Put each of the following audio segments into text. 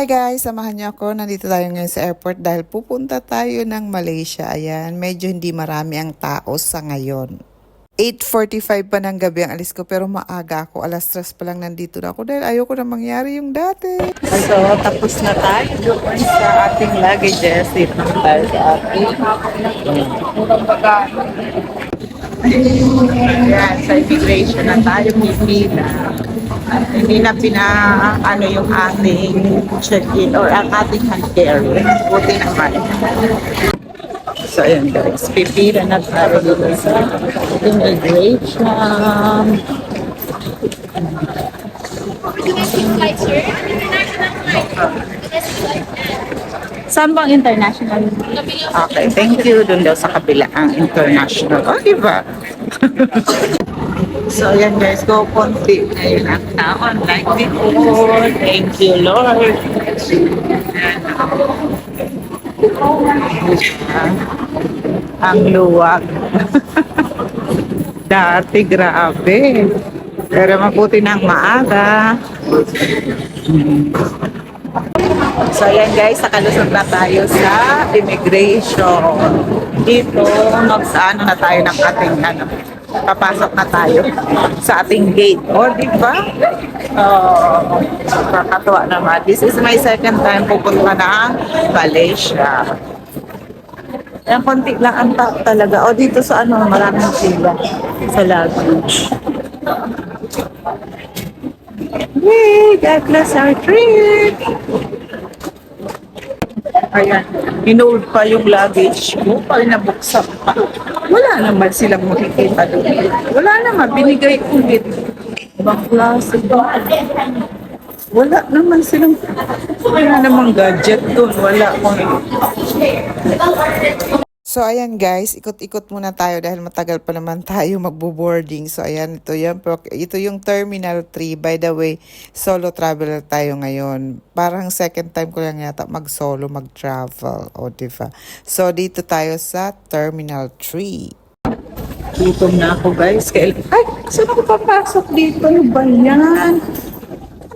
Hi guys, samahan niyo ako. Nandito tayo ngayon sa airport dahil pupunta tayo ng Malaysia. Ayan, medyo hindi marami ang tao sa ngayon. 8:45 pa ng gabi ang alis ko pero maaga ako. Alas 3 pa lang nandito na ako dahil ayoko na mangyari yung dati. So, tapos na tayo doon sa ating luggages. Dito na tayo sa ating Ayan, sa immigration na tayo pipila. Hindi na ano yung ating check-in or ang ating hand carry. Buti naman. So, ayan guys. Pipila na tayo dito sa immigration. Domestic flight, sir. International flight. Domestic flight. Saan bang international? Okay, thank you. Doon daw sa kabila ang international. O, diba? So, ayan guys. Go konti. Ngayon ang taon. Like before. Thank you, Lord. Ayan. Ang luwag. Dati, grabe. Pero mabuti ng maaga. So, ayan guys, nakalusot na tayo sa immigration. Dito, ano na tayo ng ating, papasok na tayo sa ating gate. O, di ba? Kakatuwa naman. This is my second time pupunta ng Malaysia. Ayan, konti lang ang tao talaga. O, dito sa maraming sila sa luggage. Yay! God bless our trip! Ayan, inold pa yung luggage ko, pag nabuksan pa. Wala naman silang makikita doon. Wala naman, binigay ulit. Ibang klase ba? Wala naman silang, wala namang gadget doon, wala ko. So, ayan guys, ikot-ikot muna tayo dahil matagal pa naman tayo magbo-boarding. So, ayan, ito yung Terminal 3. By the way, solo traveler tayo ngayon. Parang second time ko lang yata mag-solo, mag-travel. O, diba? So, dito tayo sa Terminal 3. Gutom na ako guys. Ay, saan ako papasok dito? Ano ba yan?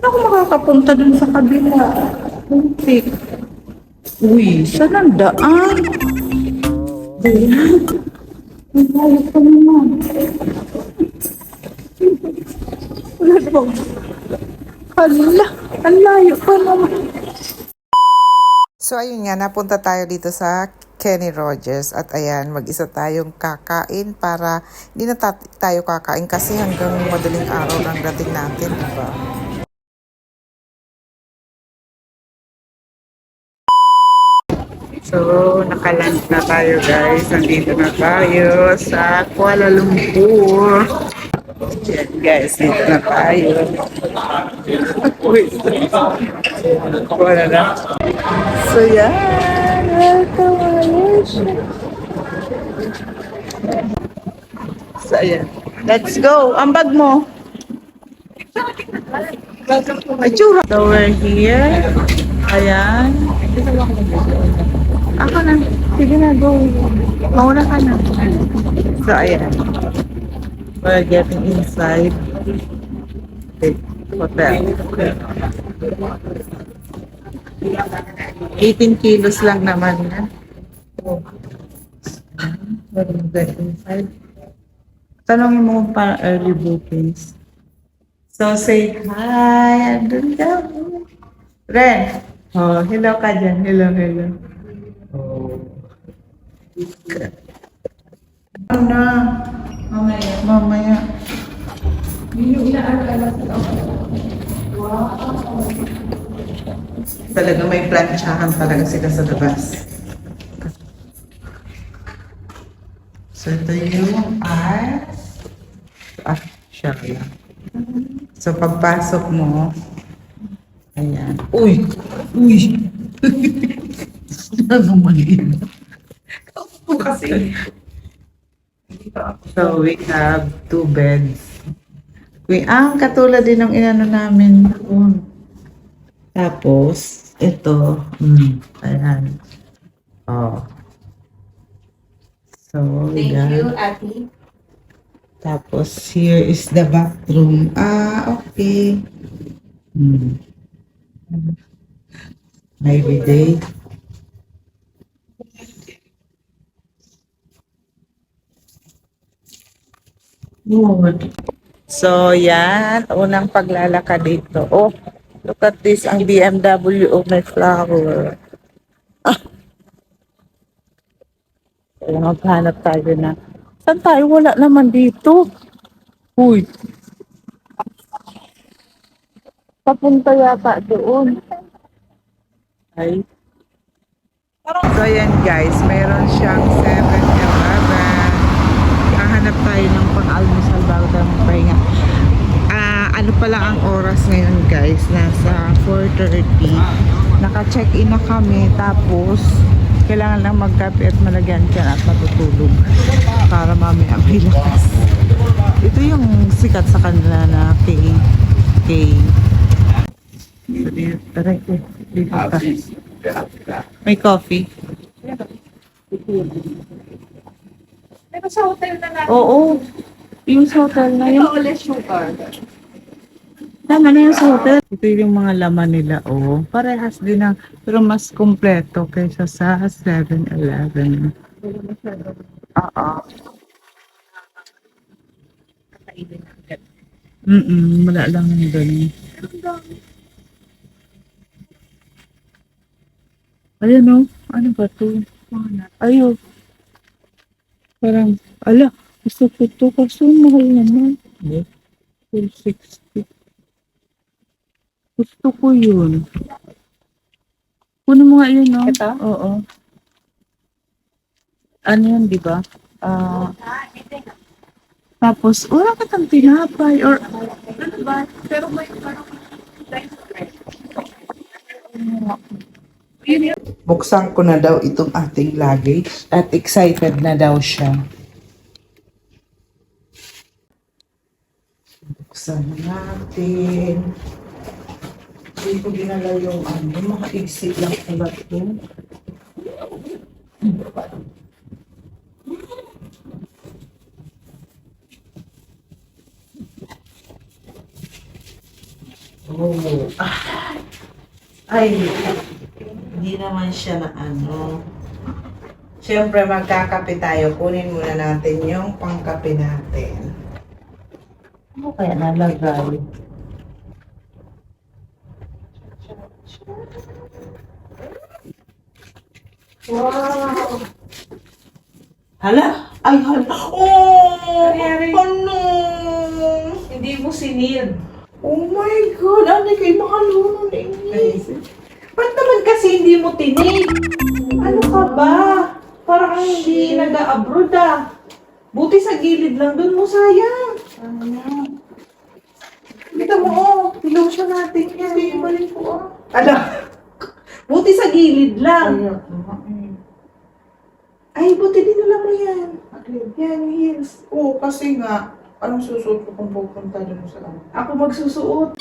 Ano ako makakapunta dun sa kabila? Puntik. Uy, saan ang daan? Ayan. Ang layo pa naman. Wala naman. Hala, ang layo pa naman. So, ayun nga, napunta tayo dito sa Kenny Rogers. At ayan, mag-isa tayong kakain para hindi na tayo kakain kasi hanggang madaling araw lang dating natin, diba? So, nakaland na tayo guys. Nandito na tayo sa Kuala Lumpur. Yan guys, dito na tayo. Wait. Wala na. So, yan. Welcome, Malaysia. So, ayan. Let's go. Ang bag mo. Ay, chura. So, we're here. Ayan. Ako na. Sige na, go. Mauna ka na. So, ayan. We're getting inside the hotel. 18 kilos lang naman yan. We're getting inside. Tanongin mo para early bookings. So, say hi. Andun daw. Ren. Oh, hello ka dyan. Hello, hello. Ano na? Mamaya. Talaga may planchahan talaga sila sa labas. So, ito yung siya lang. So, pagpasok mo, ayan. Uy! Ano maliit? Kasi. So, we have 2 beds. Katulad din ng inano namin. Tapos, ito. Ayan. Oh. So, Thank you, Ate. Tapos, here is the bathroom. Okay. Maybe day. Good. So, yan. Unang paglalakad dito. Oh, look at this. Ang BMW. Oh, may flower. So, maghanap tayo na. Saan tayo? Wala naman dito. Uy, papunta yata doon. Ay. So, yan guys. Meron siyang 7-Eleven. Hahanap tayo ng pang-almusal bago tayo magpahinga. Ano pala ang oras ngayon guys? Nasa 4:30. Naka-check-in na kami. Tapos, kailangan lang magkape at malagyan ka at matutulog. Para mamaya may lakas. Ito yung sikat sa kanila na K. So, dito, taray ko. Dito ka. May coffee? Pero sa hotel na lang. Oo. Yung sa hotel na yun. Ito ulit sugar. Tama na yung sa hotel. Ito yung mga laman nila, oh. Parehas din na, pero mas kompleto kaysa sa 7-Eleven. Oo. Wala lang yung ganun. Ayan, oh. Ano ba to? Ayun. Parang, ala, gusto ko to kasi mahal naman. 460. Gusto ko yun. Kunin mo nga yun, no? Ito? Oo. Ano yun, di ba? Tapos, wala ka tang tinapay or Ano ba? Pero may parang buksan ko na daw itong ating luggage at excited na daw siya. Buksan na natin. Hindi ko ginalaw yung mga exit lang pala ito. Oh. Ay, hindi naman siya na ano. Siyempre, magkakape tayo. Kunin muna natin yung pangkape natin. Ano kaya nalagay? Wow! Hala? Ay, hala. Oh! Ano? hindi mo sinid. Oh my God! Ano kayo makalunod eh? Ba't naman kasi hindi mo tinig? Ano ka ba? Parang hindi nag-a-abroad ah. Buti sa gilid lang doon mo, sayang. Kita mo, oh. Pilotion natin yan. Hindi balik ko, oh. Ala. Buti sa gilid lang. Ay, buti dinala mo yan. Yan, yung heels. Oo, kasi nga, anong susuot ko kung pupunta doon sa ano? Ako magsusuot.